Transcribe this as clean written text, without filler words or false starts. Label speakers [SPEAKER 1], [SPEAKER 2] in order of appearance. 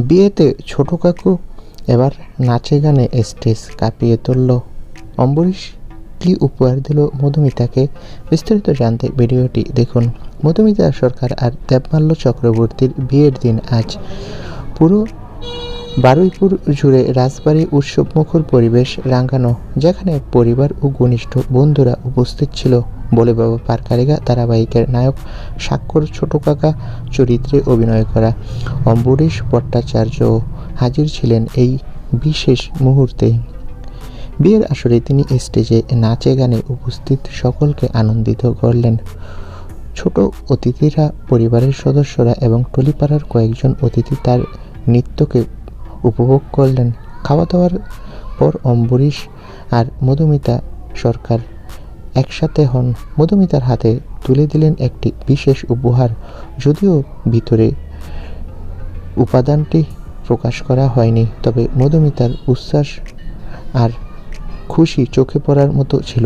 [SPEAKER 1] বিয়েতে ছোট কাকু এবার নাচে গানে স্টেজ কাঁপিয়ে তুলল। অম্বরীশ কি উপহার দিল মধুমিতাকে? বিস্তারিত জানতে ভিডিওটি দেখুন। মধুমিতা সরকার আর দেবমাল্য চক্রবর্তীর বিয়ের দিন আজ। পুরো বারুইপুর জুড়ে রাজবাড়ি উৎসবমুখর পরিবেশ রাঙানো, যেখানে পরিবার ও ঘনিষ্ঠ বন্ধুরা উপস্থিত ছিল। বলে বাবা পারকারিকা ধারাবাহিকের নায়ক স্বাক্ষর ছোট কাকা চরিত্রে অভিনয় করা অম্বরীশ ভট্টাচার্যও হাজির ছিলেন এই বিশেষ মুহূর্তে। বিয়ের আসরে তিনি স্টেজে নাচে গানে উপস্থিত সকলকে আনন্দিত করলেন। ছোট অতিথিরা, পরিবারের সদস্যরা এবং টলিপাড়ার কয়েকজন অতিথি তার নৃত্যকে উপভোগ করলেন। খাওয়া দাওয়ার পর অম্বরীশ আর মধুমিতা সরকার একসাথে হন। মধুমিতার হাতে তুলে দিলেন একটি বিশেষ উপহার, যদিও ভিতরে উপাদানটি প্রকাশ করা হয়নি। তবে মধুমিতার উচ্ছ্বাস আর খুশি চোখে পড়ার মতো ছিল।